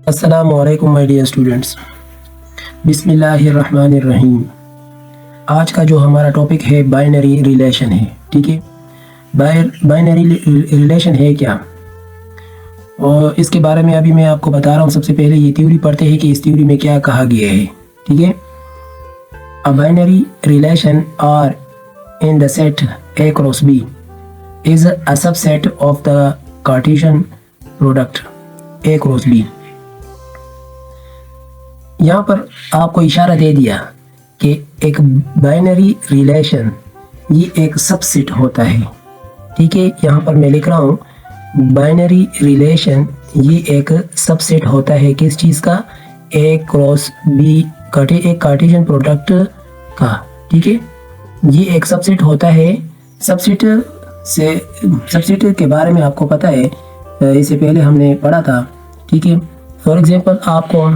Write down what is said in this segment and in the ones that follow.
अस्सलामु अलैकुम my dear students. बिस्मिल्लाहिर्रहमानिर्रहीम। आज का जो हमारा टॉपिक है बाइनरी रिलेशन है। ठीक है, बाइनरी रिलेशन है क्या, और इसके बारे में अभी मैं आपको बता रहा हूँ। सबसे पहले ये थ्योरी पढ़ते हैं कि इस थ्योरी में क्या कहा गया है। ठीक है, a binary relation are in the set A cross B is a subset of the cartesian product A cross B. यहाँ पर आपको इशारा दे दिया कि एक बाइनरी रिलेशन ये एक सबसेट होता है। ठीक है, यहाँ पर मैं लिख रहा हूँ बाइनरी रिलेशन ये एक सबसेट होता है किस चीज़ का, ए क्रॉस बी एक कार्टेशियन प्रोडक्ट का। ठीक है, ये एक सबसेट होता है। सबसेट के बारे में आपको पता है, इससे पहले हमने पढ़ा था। ठीक है, फॉर एग्जांपल आपको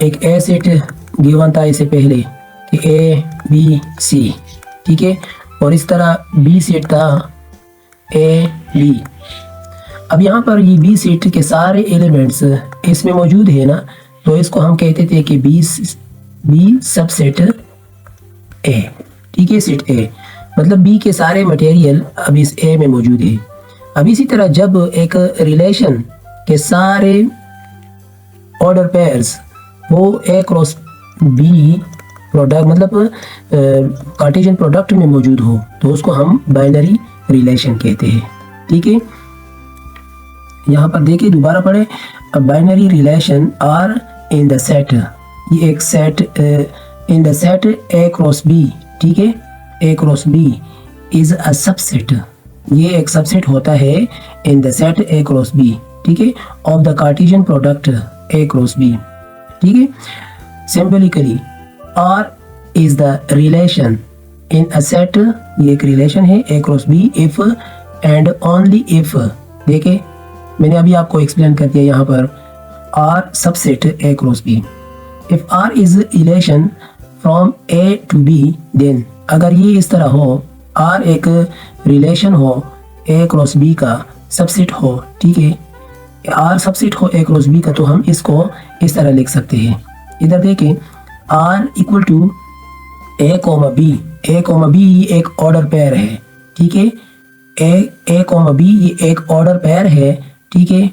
एक ए सेट गिवन था इससे पहले कि ए बी सी। ठीक है, और इस तरह बी सेट था ए बी। अब यहाँ पर ये बी सेट के सारे एलिमेंट्स इसमें मौजूद है ना, तो इसको हम कहते थे कि बी सबसेट ए। ठीक है, सेट ए मतलब बी के सारे मटेरियल अब इस ए में मौजूद है। अब इसी तरह जब एक रिलेशन के सारे ऑर्डर पेयर्स वो ए क्रॉस बी प्रोडक्ट मतलब कार्टेशियन प्रोडक्ट में मौजूद हो तो उसको हम बाइनरी रिलेशन कहते हैं। ठीक है, यहाँ पर देखिए, दोबारा पढ़े, binary relation are in the set, ये एक set in the set A cross B. ठीक है, A cross B is a subset, ये एक सबसेट होता है in the set A cross B. ठीक है, of the cartesian product A cross B. ठीक है, symbolically R is the relation in a set, ये एक रिलेशन है A cross B if and only if. देखिए, मैंने अभी आपको एक्सप्लेन कर दिया यहाँ पर R subset A cross B. If R is relation from A to B then, अगर ये इस तरह हो, आर एक रिलेशन हो ए क्रॉस बी का सबसेट हो। ठीक है, आर सबसेट हो ए क्रॉस बी का, तो हम इसको इस तरह लिख सकते हैं। इधर देखें, R equal to A comma B, A comma B ये एक ऑर्डर पेयर है। ठीक है, ए कोमा बी ये एक ऑर्डर पेयर है। ठीक है,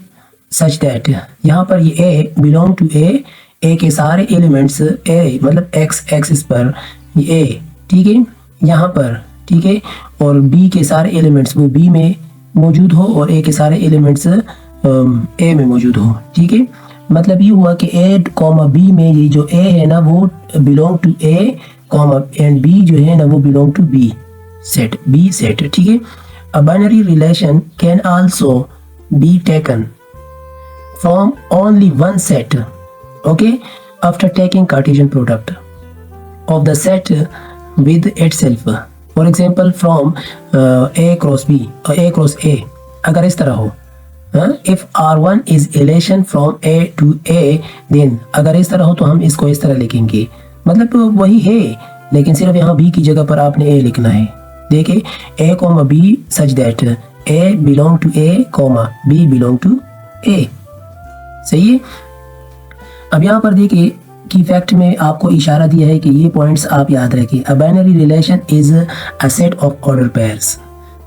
सच दैट यहाँ पर ये ए बिलोंग टू ए के सारे एलिमेंट्स ए मतलब एक्स एक्सिस पर ये ए। ठीक है, यहाँ पर। ठीक है, और बी के सारे एलिमेंट्स वो बी में मौजूद हो और ए के सारे एलिमेंट्स ए में मौजूद हो। ठीक है, मतलब ये हुआ कि ए कॉमा बी में ये जो ए है ना वो belong to A comma and B जो है ना वो belong to B set, B set. ठीक है, a binary relation can also be taken from only one set, okay, after taking cartesian product of the set with itself. For example from A cross B और A cross A, अगर इस तरह हो। If R1 is relation from A to A then, अगर इस तरह हो तो हम इसको इस तरह लिखेंगे, मतलब तो वही है लेकिन सिर्फ यहाँ B की जगह पर आपने A लिखना है। देखिए, A comma B such that A belong to A comma B belong to A। सही है। अब यहाँ पर देखिए की फैक्ट में आपको इशारा दिया है कि ये पॉइंट्स आप याद रखिए। अ binary relation is a set of order pairs.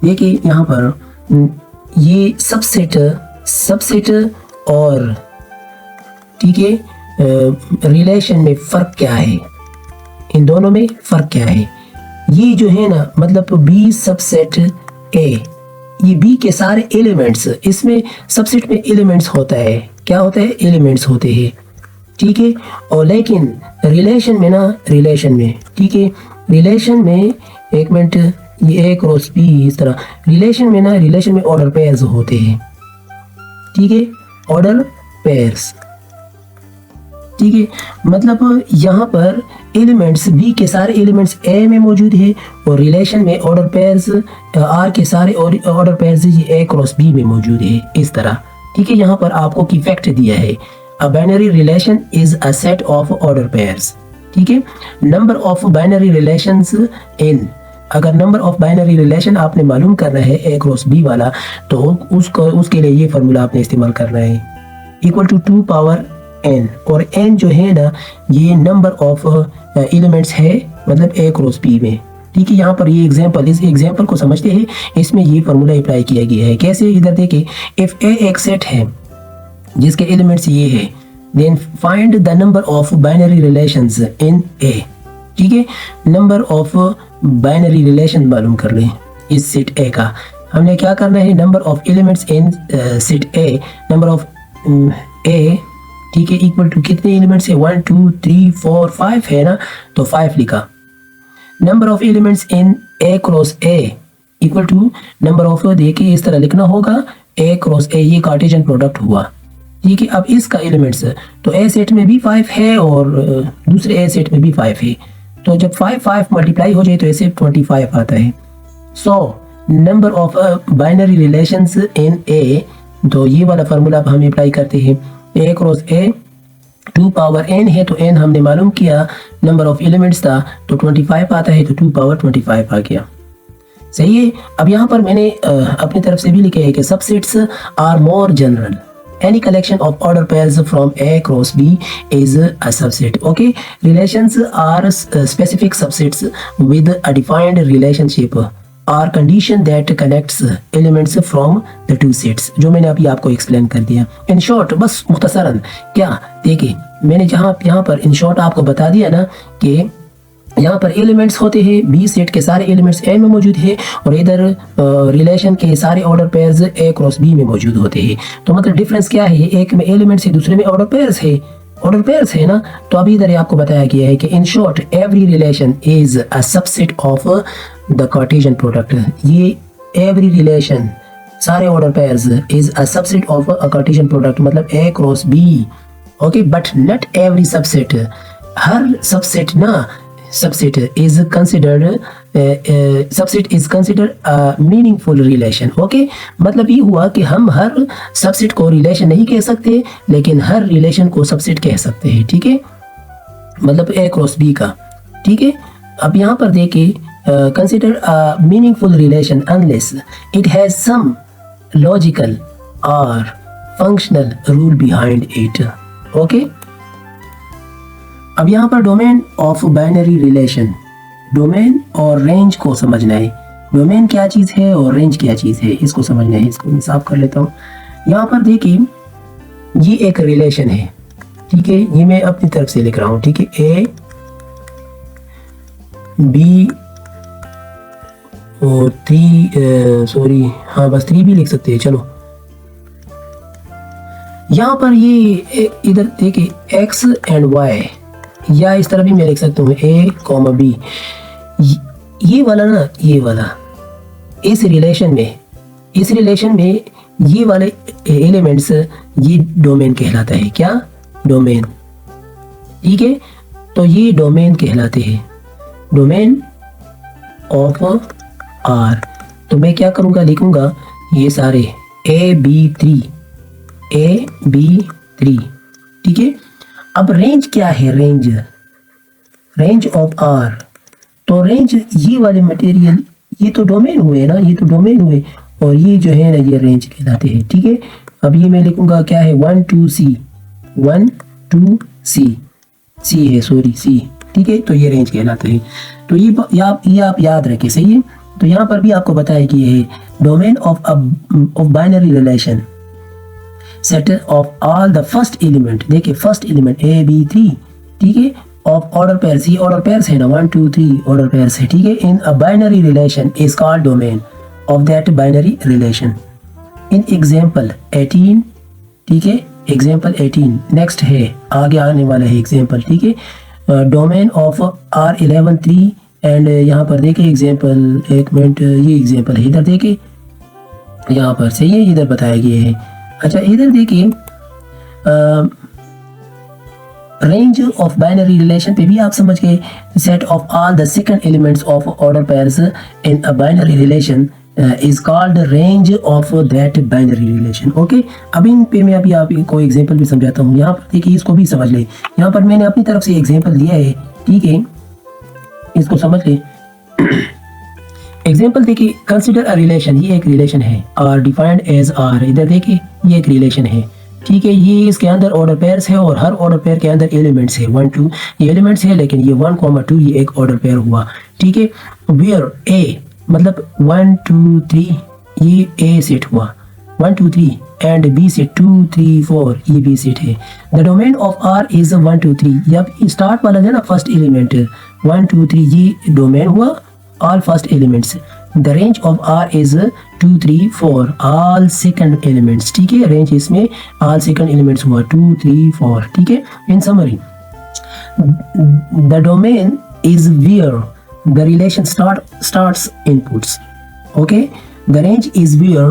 देखिए यहाँ पर ये सबसेट और ठीक है, रिलेशन में फ़र्क क्या है, इन दोनों में फ़र्क क्या है। ये जो है ना मतलब बी सबसेट ए, ये बी के सारे एलिमेंट्स, इसमें सबसेट में एलिमेंट्स होता है, क्या होता है, एलिमेंट्स होते हैं। ठीक है, और लेकिन रिलेशन में ना, रिलेशन में, ठीक है, रिलेशन में एक मिनट, ये ए क्रॉस बी इस तरह रिलेशन में ना, रिलेशन में ऑर्डर पेयर्स होते हैं। ठीक है, ऑर्डर पेयर्स। ठीक है, मतलब यहाँ पर एलिमेंट्स बी के सारे एलिमेंट्स ए में मौजूद है और रिलेशन में ऑर्डर पेयर्स आर के सारे ऑर्डर पेयर्स ए क्रॉस बी में मौजूद है, इस तरह। ठीक है, यहाँ पर आपको की फैक्ट दिया है, a binary relation is a set of order pairs. ठीक है, नंबर ऑफ बाइनरी रिलेशंस इन, अगर नंबर ऑफ बाइनरी रिलेशन आपने मालूम करना है ए क्रॉस बी वाला, तो उसके लिए ये फार्मूला आपने इस्तेमाल करना है। इक्वल टू 2 पावर n, और n जो है ना ये नंबर ऑफ एलिमेंट्स है मतलब a क्रॉस b में। ठीक है, यहाँ पर ये एग्जांपल, इस एग्जांपल को समझते हैं, इसमें ये फार्मूला अप्लाई किया गया है। कैसे, इधर देखिए, इफ a एक सेट है जिसके एलिमेंट्स ये है, then find the number of binary relations in a। ठीक है, नंबर ऑफ बाइनरी रिलेशन मालूम कर लें इस सेट a का। हमने क्या करना है, number of elements in set a, number of a, ठीक है, इक्वल टू कितने एलिमेंट्स है, 1 2 3 4 5 है ना, तो 5 लिखा। Number of elements in a cross a equal to number of, देखिए इस तरह लिखना होगा, a क्रॉस a, ये कार्टेशियन प्रोडक्ट हुआ। ठीक है, अब इसका एलिमेंट्स तो a सेट में भी 5 है और दूसरे a सेट में भी 5 है, तो जब 5 5 मल्टीप्लाई हो जाए तो ऐसे 25 आता है। So number of binary relations in a, तो ये वाला फार्मूला हम अप्लाई करते हैं, a cross a 2 power n है, तो n हमने मालूम किया, नंबर ऑफ एलिमेंट्स था तो 25 आता है, तो 2 पावर 25 आ गया। सही है। अब यहाँ पर मैंने अपनी तरफ से भी लिखा है कि subsets are more general, any collection of order pairs from A cross B is a subset. Okay, relations are specific subsets with a defined relationship or condition that connects elements from the two sets, जो मैंने अभी आपको explain कर दिया। In short, बस मुख्तसरन, क्या देखिए मैंने यहाँ पर इन शॉर्ट आपको बता दिया ना कि यहाँ पर एलिमेंट्स होते हैं, बी सेट के सारे एलिमेंट्स ए में मौजूद है, और इधर रिलेशन के सारे ऑर्डर पेयर्स ए क्रॉस बी में मौजूद होते हैं। तो मतलब डिफरेंस क्या है, एक में एलिमेंट्स है, दूसरे में ऑर्डर पेयर्स है ना। तो अभी इधर आपको बताया गया है कि in short every relation is a subset of the cartesian product. ये एवरी रिलेशन, सारे order pairs is a subset of a cartesian product, मतलब A cross B. Okay, but not every subset, हर सबसेट ना, subset is considered a meaningful relation. okay, मतलब ये हुआ कि हम हर सबसेट को रिलेशन नहीं कह सकते, लेकिन हर रिलेशन को सबसेट कह सकते हैं। ठीक है, मतलब a क्रॉस b का। ठीक है, अब यहाँ पर देखिए, consider a meaningful relation unless it has some logical or functional rule behind it. okay, अब यहाँ पर domain of binary relation, domain और रेंज को समझना है। डोमेन क्या चीज़ है और रेंज क्या चीज़ है, इसको समझना है। इसको मैं साफ कर लेता हूँ। यहाँ पर देखिए, ये एक रिलेशन है। ठीक है, ये मैं अपनी तरफ से लिख रहा हूँ। ठीक है, ए बी और 3, सॉरी हाँ बस 3 भी लिख सकते हैं। चलो, यहाँ पर ये इधर देखिए एक्स एंड वाई, या इस तरह भी मैं लिख सकता हूँ ए कॉमा बी। ये वाला ना, ये वाला इस रिलेशन में ये वाले एलिमेंट्स, ये डोमेन कहलाता है। क्या, डोमेन। ठीक है, तो ये डोमेन कहलाते हैं, डोमेन ऑफ आर। तो मैं क्या करूँगा, लिखूंगा ये सारे AB3। ठीक है, अब रेंज क्या है, रेंज ऑफ आर। तो रेंज, ये वाले मटेरियल, ये तो डोमेन हुए ना, ये तो डोमेन हुए, और ये जो है ना, ये रेंज कहलाते हैं। ठीक है, अब ये मैं लिखूंगा क्या है, 1 2 C है, सॉरी C। ठीक है, तो ये रेंज कहलाते हैं। तो ये आप याद रखें। सही है। तो यहाँ पर भी आपको बताया कि ये domain of binary relation, set of all the first element. देखिए फर्स्ट एलिमेंट AB3। ठीक है, ऑफ ऑर्डर पेयर्स, ये ऑर्डर पेयर्स है ना, 1 2 3 ऑर्डर पेयर्स है। ठीक है, in a binary relation is called domain of that binary relation. In example 18। ठीक है, एग्जांपल 18 नेक्स्ट है, आगे आने वाला है एग्जांपल। ठीक है, डोमेन ऑफ R11 3। एंड यहाँ पर देखिए एग्जांपल, एक मिनट, ये एग्जांपल है, इधर देखिए, यहाँ पर से ये इधर बताया गया है। अच्छा, इधर देखिए, रेंज ऑफ बाइनरी रिलेशन पे भी आप समझ गए। Set of all the second elements of order pairs in a binary relation is called range of that binary relation. Okay, अब इन पे मैं अभी आपको एग्जांपल भी समझाता हूँ। यहाँ पर देखिए, इसको भी समझ ले। यहाँ पर मैंने अपनी तरफ से एग्जांपल दिया है। ठीक है, इसको समझ ले। एग्जाम्पल देखिए, कंसिडर अ रिलेशन, ये एक रिलेशन है, आर डिफाइंड एज आर। इधर देखिए, ये एक रिलेशन है। ठीक है, ये इसके अंदर ऑर्डर पेयर्स है और हर ऑर्डर पेयर के अंदर एलिमेंट्स है 1 2, ये एलिमेंट्स है, लेकिन ये 1 2 ये एक ऑर्डर पेयर हुआ। ठीक है, वेयर ए मतलब 1 2 3 ये ए सेट हुआ, 1 2 3 एंड बी सेट 2 3 4 ये बी सेट है। The domain of R is 1 2 3, जब स्टार्ट वाला है ना फर्स्ट एलिमेंट 1 2 3 ये डोमेन हुआ, all first elements. The range of R is 2 3 4 all second elements. ठीक है, रेंज इसमें ऑल सेकंड एलिमेंट्स हुआ 2 3 4। ठीक है, in summary the domain is where the relation starts inputs. Okay, the range is where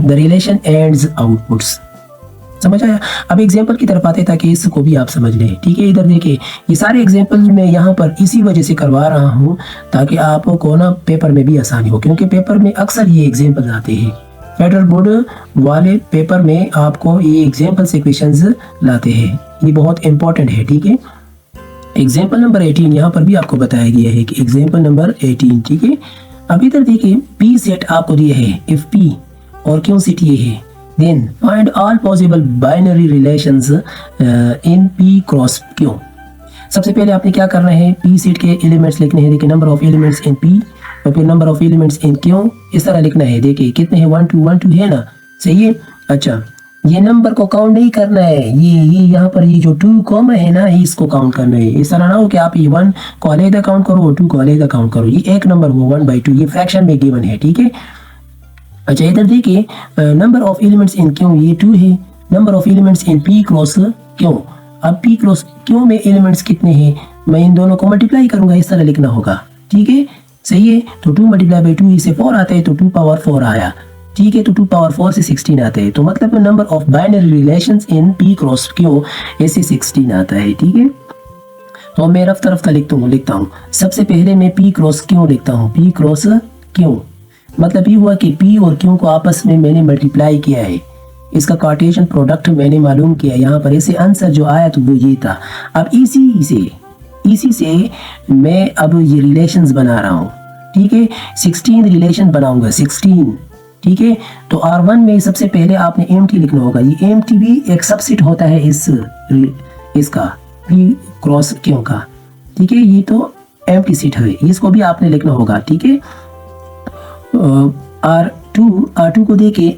the relation ends outputs. समझ आया? अब example की तरफ आते ताकि इसको भी आप समझ लें। ठीक है, इधर देखिए ये सारे एग्जाम्पल मैं यहाँ पर इसी वजह से करवा रहा हूँ ताकि आपको ना पेपर में भी आसानी हो, क्योंकि पेपर में अक्सर ये एग्जाम्पल आते हैं। फेडरल बोर्ड वाले पेपर में आपको ये एग्जाम्पल से क्वेश्चंस लाते हैं, ये बहुत इंपॉर्टेंट है। ठीक है, एग्जाम्पल नंबर 18 यहाँ पर भी आपको बताया गया है कि एग्जाम्पल नंबर 18। ठीक है, अब इधर देखिए पी सेट आपको दिया है, इफ पी और क्यों सेट ये है, then find all possible binary relations in P cross Q. सबसे पहले आपने क्या करना है, पी सेट के एलिमेंट्स लिखने हैं। देखिए number of elements in P और फिर नंबर ऑफ एलिमेंट्स इन क्यों, इस तरह लिखना है। देखिए कितने हैं, 1 2 है ना, सही है। अच्छा, ये नंबर को काउंट नहीं करना है, ये यहाँ पर ये जो 2 कॉमा है ना इसको काउंट करना है। इस तरह ना हो कि आप ये 1 को अलग काउंट करो, 2 को अलग काउंट करो, ये एक नंबर हो 1/2, ये फ्रैक्शन में गिवन है। ठीक है, अच्छा इधर देखिए नंबर ऑफ एलिमेंट्स इन क्यों ये 2 है, number of elements in P cross क्यों। अब पी क्रॉस क्यों में एलिमेंट्स कितने हैं, मैं इन दोनों को मल्टीप्लाई करूंगा, इस तरह लिखना होगा। ठीक है, सही है। तो 2 × 2 इसे 4 आता है, तो 2 पावर 4 आया। ठीक है, तो 2 पावर 4 से 16 आते हैं, तो मतलब number of binary relations in P cross क्यों ऐसे 16 आता है। ठीक है, तो मैं रफ्ता रफ्ता लिखता हूँ। सबसे पहले मैं पी क्रॉस क्यों लिखता हूँ, पी क्रॉस क्यों मतलब ये हुआ कि पी और क्यों को आपस में मैंने मल्टीप्लाई किया है, इसका कार्टेशियन प्रोडक्ट मैंने मालूम किया। यहाँ पर ऐसे आंसर जो आया तो वो ये था। अब इसी से मैं अब ये रिलेशंस बना रहा हूँ। ठीक है, 16 रिलेशन बनाऊंगा, 16। ठीक है, तो R1 में सबसे पहले आपने एम्प्टी लिखना होगा। ये एम्प्टी भी एक सबसेट होता है इसका पी क्रॉस क्यों का। ठीक है, ये तो एम्प्टी सेट है, इसको भी आपने लिखना होगा। ठीक है, R2 को देके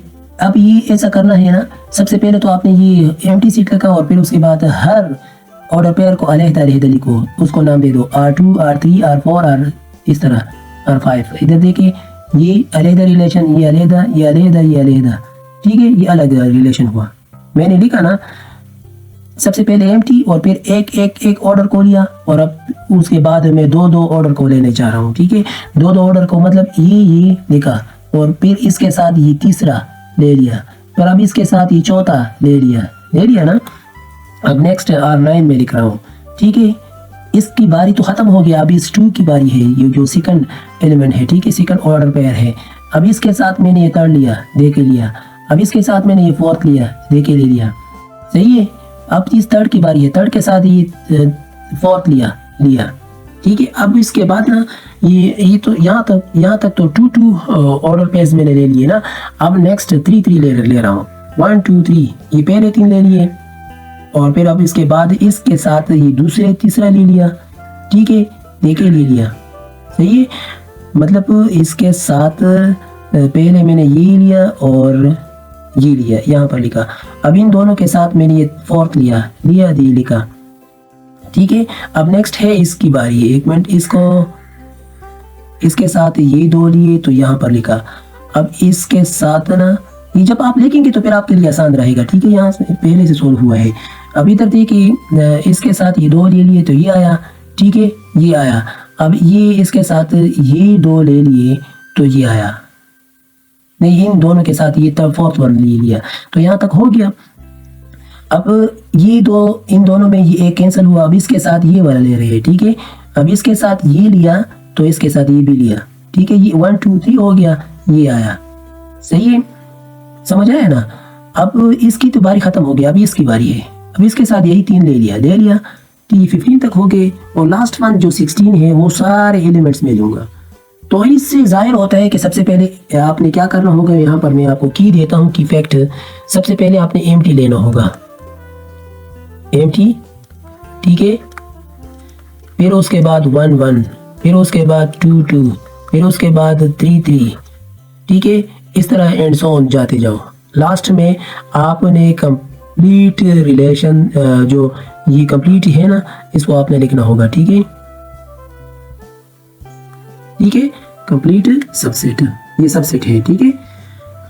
अब ये ऐसा करना है ना, सबसे पहले तो आपने ये एम्प्टी सेट लिखा और फिर उसके बाद हर ऑर्डर पेयर को अलग-अलग लिखो, उसको नाम दे दो R2 R3 R4 R इस तरह R5। इधर देखिए ये अलग रिलेशन, ये अलग। ठीक है, ये अलग रिलेशन हुआ। मैंने लिखा ना सबसे पहले एम्प्टी और फिर एक ऑर्डर को लिया, और अब उसके बाद मैं दो ऑर्डर को लेने जा रहा हूँ। ठीक है, दो ऑर्डर को मतलब ये लिखा और फिर इसके साथ ये तीसरा ले लिया, फिर अब इसके साथ ये चौथा ले लिया ना। अब नेक्स्ट R9 में लिख रहा हूँ। ठीक है, इसकी बारी तो खत्म हो गया, अब इस 2 की बारी है, ये जो सेकंड एलिमेंट है। ठीक है, सेकंड ऑर्डर पेयर है। अब इसके साथ मैंने ये थर्ड लिया, दे के लिया। अब इसके साथ मैंने ये फोर्थ लिया, दे के ले लिया। सही है, अब इस थर्ड की बारी है, थर्ड के साथ ये फोर्थ लिया। ठीक है, अब इसके बाद ना ये तो यहाँ तक तो 2 ऑर्डर पेयर्स मैंने ले लिए ना। अब नेक्स्ट 3 ले रहा हूँ, 1 2 3 ये पहले 3 ले लिए, और फिर अब इसके बाद इसके साथ ये तीसरा ले लिया। ठीक है, देखे ले लिया। सही है, मतलब इसके साथ पहले मैंने ये लिया और ये लिया, यहाँ पर लिखा। अब इन दोनों के साथ मैंने ये फोर्थ लिया लिखा। ठीक है, अब नेक्स्ट है इसकी बारी है। एक मिनट, इसके साथ ये 2 लिए तो यहाँ पर लिखा। अब इसके साथ ना ये जब आप लिखेंगे तो फिर आपके लिए आसान रहेगा। ठीक है, यहाँ से पहले से सोल्व हुआ है। अब इधर देखिए इसके साथ ये 2 ले लिए तो ये आया। ठीक है, ये आया। अब ये इसके साथ ये 2 ले लिए तो ये आया। नहीं, इन दोनों के साथ ये फोर्थ वन ले लिया तो यहाँ तक हो गया। अब ये इन दोनों में ये एक कैंसिल हुआ, अब इसके साथ ये वाला ले रहे हैं। ठीक है, अब इसके साथ ये लिया तो इसके साथ ये भी लिया। ठीक है, ये 1 2 3 हो गया, ये आया। सही है, समझ आया ना। अब इसकी तो बारी खत्म हो गई, अभी इसकी बारी है। अब इसके साथ यही 3 ले लिया तो ये 15 तक हो गए, और लास्ट वन जो 16 है वो सारे एलिमेंट्स में लूंगा। तो इससे जाहिर होता है कि सबसे पहले आपने क्या करना होगा, यहाँ पर मैं आपको की देता हूँ की फैक्ट। सबसे पहले आपने एम्प्टी लेना होगा, एम्प्टी, ठीक है। फिर उसके बाद 1 1, फिर उसके बाद 2 2, फिर उसके बाद 3 3, ठीक है। इस तरह एंड सो ऑन जाते जाओ। लास्ट में आपने कंप्लीट रिलेशन, जो ये कंप्लीट है ना, इसको आपने लिखना होगा, ठीक है, ठीक है। कंप्लीट सबसेट, ये सबसेट है, ठीक है।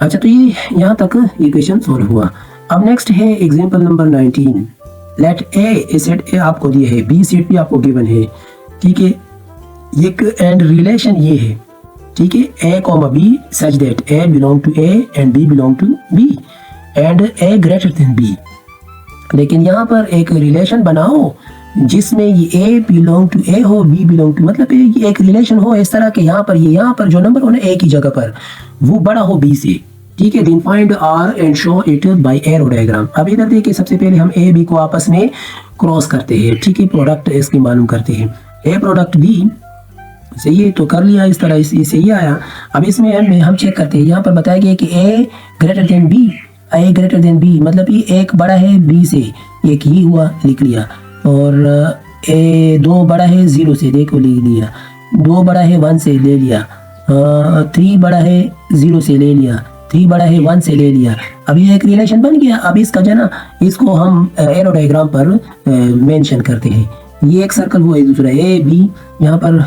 अच्छा, तो ये यहाँ तक ये क्वेश्चन सॉल्व हुआ। अब नेक्स्ट है example number 19। Let a set A आपको दिया है, बी सेट भी आपको गिवन है, ठीक है। एक एंड रिलेशन ये है, ठीक है, A comma B such that A belong to A and B belong to B and A greater than B. लेकिन यहाँ पर एक रिलेशन बनाओ जिसमें ये ए बिलोंग टू ए हो, बी बिलोंग टू, मतलब ये एक रिलेशन हो इस तरह के यहाँ पर जो नंबर हो ना ए की जगह पर, वो बड़ा हो बी से, ठीक है। Then find R and show it by arrow diagram. अब इधर देखिए, सबसे पहले हम ए बी को आपस में क्रॉस करते हैं, ठीक है, प्रोडक्ट इसकी मालूम करते हैं। ए प्रोडक्ट बी, सही है, तो कर लिया इस तरह, इससे ये आया। अब इसमें हम चेक करते हैं, यहाँ पर बताया गया कि ए ग्रेटर देन बी, ए ग्रेटर देन बी मतलब ये एक बड़ा है बी से, एक ही हुआ, लिख लिया। और ए 2 बड़ा है 0 से, देखो लिख लिया। 2 बड़ा है 1 से, ले लिया। 3 बड़ा है 0 से, ले लिया। 3 बड़ा है 1 से, ले लिया। अब ये एक रिलेशन बन गया। अब इसका जो ना, इसको हम एरो डायग्राम पर मेंशन करते हैं। ये एक सर्कल हुआ, दूसरा ए बी, यहाँ पर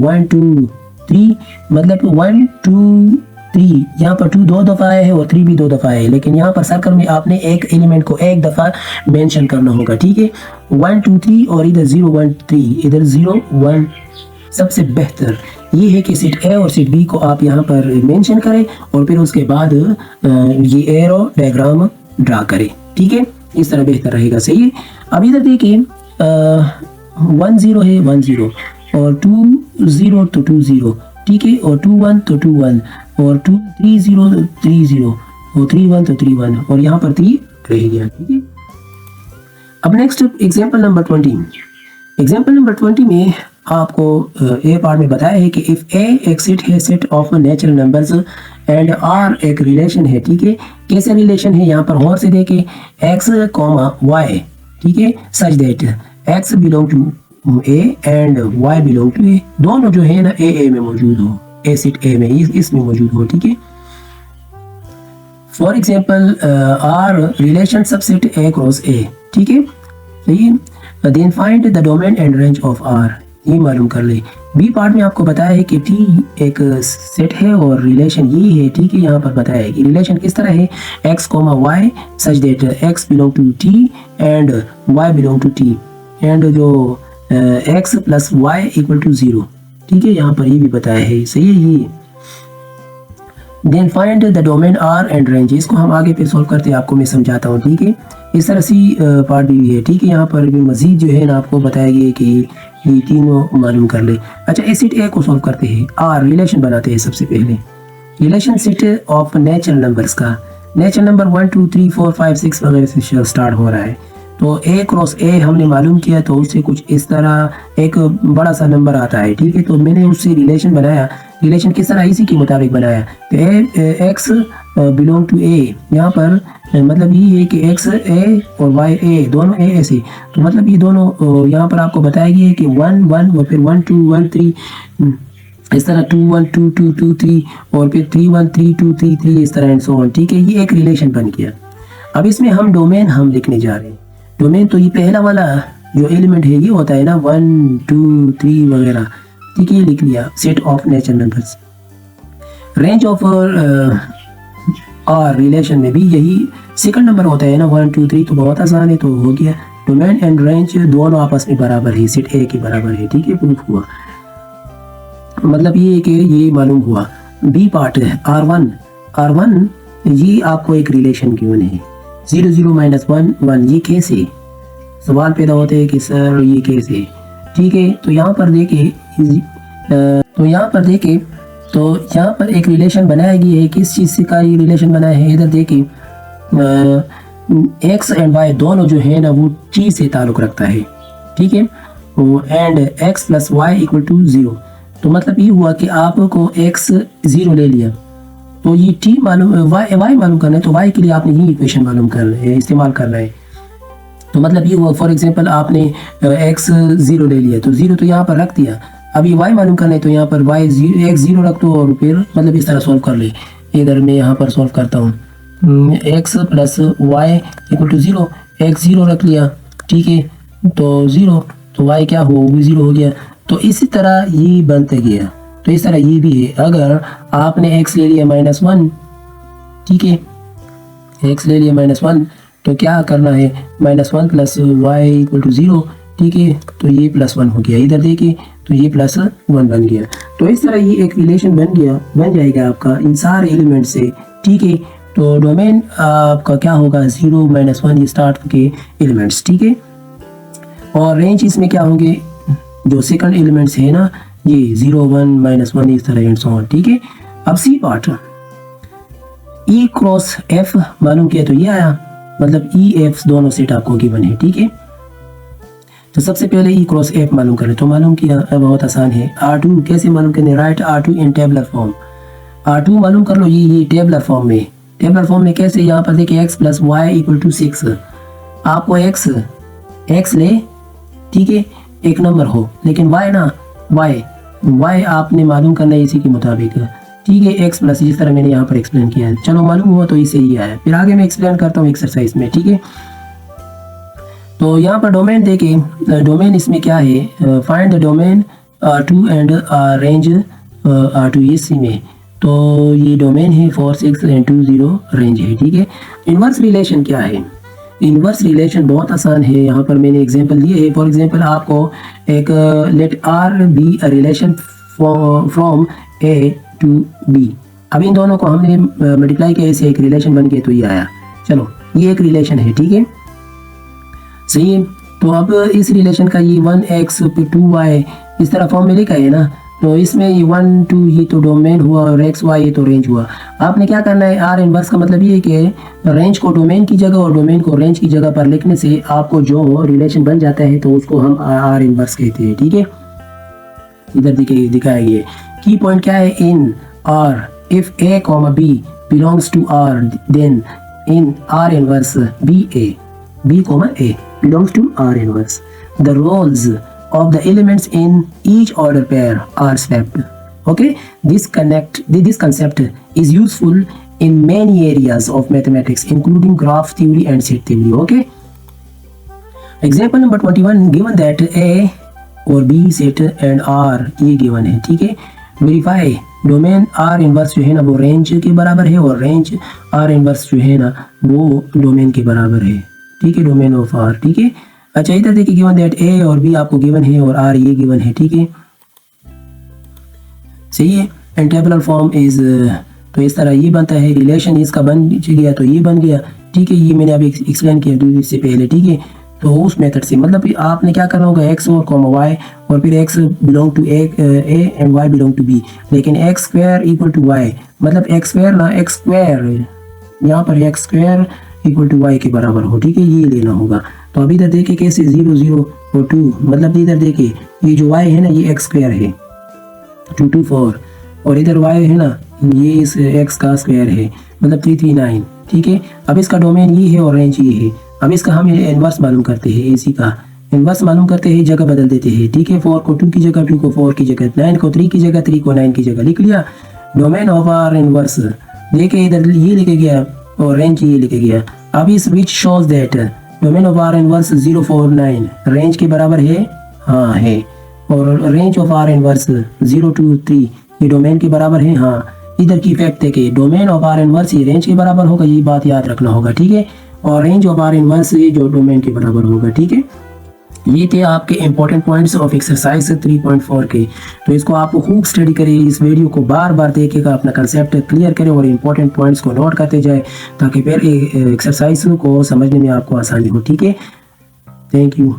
1 2 3, मतलब 1 2 3, यहाँ पर 2 2 दफा आया है और 3 भी 2 दफा है, लेकिन यहाँ पर सर्कल में आपने एक एलिमेंट को एक दफा मेंशन करना होगा, ठीक है। 1 2 3 और इधर 0 1 3, इधर 0 1। सबसे बेहतर ये है कि सेट ए और सेट बी को आप यहाँ पर मेंशन करें और फिर उसके बाद ये एरो डायग्राम ड्रा करें, ठीक है, इस तरह बेहतर रहेगा, सही है। अब इधर देखिए 1 0 है 1 0 और 2 0 तो 2 0, ठीक है, और 2 1 तो 2 1 और 2 3 0 3 0 और 3 1 तो 3 1 और यहाँ पर 3 रह गया, ठीक है। अब next example number 20। Example number 20 में आपको ए पार्ट में बताया है कि इफ ए एक सेट है, set of natural numbers and R एक रिलेशन है, ठीक है। कैसे रिलेशन है, यहाँ पर और से देखे एक्स कॉमा वाई, ठीक है, such that X belong to A and Y belong to A, दोनों जो है ना ए में मौजूद हो, ए सेट ए में इसमें मौजूद हो, ठीक है। For example R relation subset A cross A, ठीक है, सही है। Then find the domain and range of R, ये मालूम कर ले। बी पार्ट में आपको बताया है कि टी एक सेट है और रिलेशन ये है, ठीक है। यहाँ पर बताया है कि रिलेशन किस तरह है, X comma Y such that X belong to T and Y belong to T and जो X plus Y equal to 0, ठीक है, यहाँ पर ये भी बताया है, सही है ये। Then find the domain R and range, इसको हम आगे पे सॉल्व करते हैं, आपको मैं समझाता हूँ, ठीक है। इस तरह सी पार्ट भी है, ठीक है। यहाँ पर भी मजीद जो है ना आपको बताया गया कि ये तीनों मालूम कर ले। अच्छा, इस सेट ए को सॉल्व करते हैं, आर रिलेशन बनाते हैं। सबसे पहले relation set of natural numbers का, नेचुरल नंबर 1 2 3 4 5 6 वगैरह से स्टार्ट हो रहा है। तो ए क्रॉस ए हमने मालूम किया, तो उससे कुछ इस तरह एक बड़ा सा नंबर आता है, ठीक है। तो मैंने उससे रिलेशन बनाया, रिलेशन किस तरह, इसी के मुताबिक बनाया। तो ए एक्स बिलोंग टू ए, यहाँ पर मतलब ये है कि एक्स ए और वाई ए, दोनों ए ऐसे, तो मतलब ये दोनों यहाँ पर आपको बताया गया है कि 1 1 और फिर 1 2 1 3, इस तरह 2 1 2 2 2 3 और फिर 3 1 3 2 3 3, इस तरह एंड सो ऑन, ठीक है। ये एक रिलेशन बन गया। अब इसमें हम डोमेन हम लिखने जा रहे हैं। डोमेन तो ये पहला वाला जो एलिमेंट है ये होता है ना 1 2 3 वगैरह, ठीक है, लिख लिया। Set of natural numbers, range of और रिलेशन में भी यही सेकंड नंबर होता है ना 1 2 3, तो बहुत आसान है, तो हो गया। डोमेन एंड रेंज दोनों आपस में बराबर है, सेट ए के बराबर है, ठीक है, प्रूफ हुआ। मतलब ये कि ये मालूम हुआ। बी पार्ट है R1 ये आपको एक रिलेशन गिवन है 0 0 -1 1, ये कैसे सवाल पैदा होते हैं कि सर ये कैसे, ठीक है। तो यहाँ पर देखे तो यहाँ पर एक रिलेशन बनाया गया है। किस चीज़ से का ये रिलेशन बनाया है, इधर देखिए एक्स एंड वाई दोनों जो है ना वो चीज़ से ताल्लुक़ रखता है, ठीक है। And x plus Y equal to 0, तो मतलब ये हुआ कि आपको x 0 ले लिया, तो ये t मालूम y मालूम करना है, तो y के लिए आपने ये इक्वेशन मालूम इस्तेमाल करना है। तो मतलब ये हुआ, फॉर एग्जांपल आपने x 0 ले लिया, तो 0 तो यहाँ पर रख दिया, अब ये y मालूम करना है, तो यहाँ पर x 0 रख दो और फिर मतलब इस तरह सॉल्व कर ले। इधर मैं यहाँ पर सॉल्व करता हूँ, x plus Y equal to 0, x 0 रख लिया, ठीक है, तो 0, तो y क्या हो, भी 0 हो गया। तो इसी तरह ये बनते गया, तो इस तरह ये भी है। अगर आपने x ले लिया -1, ठीक है, x ले लिया -1, तो क्या करना है, -1 प्लस वाई इक्वल टू 0, ठीक है, तो ये +1 हो गया। इधर देखिए तो ये +1 बन गया। तो इस तरह ये एक रिलेशन बन जाएगा आपका इन सारे एलिमेंट से, ठीक है। तो डोमेन आपका क्या होगा, 0 -1 ये स्टार्ट के एलिमेंट्स, ठीक है, और रेंज इसमें क्या होंगे, जो सेकंड एलिमेंट्स है ना, ये 0 1 -1 इस तरह एंड सो ऑन, ठीक है। अब C part, E cross F मालूम किया तो ये आया, मतलब E F दोनों सेट आपको गिवन है, ठीक है। तो सबसे पहले E क्रॉस F मालूम करें, तो मालूम किया, बहुत आसान है। R2 कैसे मालूम करें, राइट R2 इन टेबलर फॉर्म, R2 मालूम कर लो, ये टेबलर फॉर्म में, टेबलर फॉर्म में कैसे, यहाँ पर देखिए x plus Y equal to 6, आपको x ले, ठीक है, एक नंबर हो, लेकिन y ना, y आपने मालूम करना है इसी के मुताबिक, ठीक है, x प्लस, जिस तरह मैंने यहाँ पर एक्सप्लेन किया है, चलो मालूम हुआ तो इसे ही आया। फिर आगे मैं एक्सप्लेन करता हूँ एक्सरसाइज में, ठीक है। तो यहाँ पर डोमेन देखे, डोमेन इसमें क्या है, find the domain R2 and range R2 इसी में, तो ये डोमेन है 4 6 एंड 2 0 रेंज है, ठीक है। इनवर्स रिलेशन क्या है, इनवर्स रिलेशन बहुत आसान है, यहाँ पर मैंने एग्जांपल दिए है। फॉर एग्जांपल आपको एक let R be a relation from A to B, अब इन दोनों को हमने मल्टीप्लाई किया, इसे एक रिलेशन बन गया, तो ये आया। चलो ये एक रिलेशन है, ठीक है, सही है। तो अब इस रिलेशन का ये 1x 2y इस तरह फॉर्म में लिखा है ना, तो इसमें ये 1 2 ये तो डोमेन हुआ और x y ये तो रेंज हुआ। आपने क्या करना है, R इनवर्स का मतलब ये है कि रेंज को डोमेन की जगह और डोमेन को रेंज की जगह पर लिखने से आपको जो रिलेशन बन जाता है, तो उसको हम R इनवर्स कहते हैं, ठीक है। इधर देखिए दिखाया गया की पॉइंट क्या है, इन R if a b belongs to R then in R inverse b a belongs to R inverse the roles of the elements in each order pair are swapped. Okay, this concept is useful in many areas of mathematics including graph theory and set theory. Okay, example number 21, given that A और B set and R ये given है, ठीक है। Verify domain R inverse जो है ना वो range के बराबर है और रेंज R इनवर्स जो है ना वो डोमेन के बराबर है, ठीक है, डोमेन ऑफ R, ठीक है। अच्छा इधर देखिए गिवन दैट A और B आपको गिवन है और R ये गिवन है, ठीक है, सही है। एंड टेबुलर फॉर्म इज, तो इस तरह ये बनता है, रिलेशन इसका बन गया तो ये बन गया, ठीक है। ये मैंने अभी एक्सप्लेन किया इससे पहले, ठीक है। तो उस मेथड से मतलब आपने क्या करना होगा, x और कॉमा y और फिर x belong to a and y belong to b, लेकिन x square equal to y, मतलब x स्क्वायर ना, x स्क्वायर यहाँ पर x square equal to y के बराबर हो, ठीक है, ये लेना होगा। तो अभी इधर देखिए कैसे 0 0 और 2, मतलब इधर देखिए ये जो y है ना ये x स्क्वायर है 2 2 4 और इधर y है ना ये इस x का स्क्वायर है, मतलब 3 3 9, ठीक है। अब इसका डोमेन ये है और रेंज ये है। अब इसका हम इनवर्स मालूम करते हैं, इसी का इनवर्स मालूम करते हैं, जगह बदल देते हैं, ठीक है। 4 को 2 की जगह, 2 को 4 की जगह, 9 को 3 की जगह, 3 को 9 की जगह लिख लिया। डोमेन ऑफ R इनवर्स देखिए इधर ये लिखे गया और रेंज ये लिखे गया। अब इस which shows that domain of R inverse 0 4 9 range के बराबर है, हाँ है, और रेंज ऑफ R इनवर्स 0 2 3 ये डोमेन के बराबर है, हाँ। इधर की इफेक्ट देखिए, डोमेन ऑफ R इनवर्स ये रेंज के बराबर होगा, ये बात याद रखना होगा, ठीक है, और रेंज ऑफ R इनवर्स ये जो डोमेन के बराबर होगा, ठीक है। ये थे आपके इंपॉर्टेंट पॉइंट्स ऑफ एक्सरसाइज 3.4 के। तो इसको आप खूब स्टडी करिए, इस वीडियो को बार बार देखिएगा, अपना कंसेप्ट क्लियर करें और इंपॉर्टेंट पॉइंट्स को नोट करते जाए, ताकि फिर एक्सरसाइज को समझने में आपको आसानी हो, ठीक है। Thank you.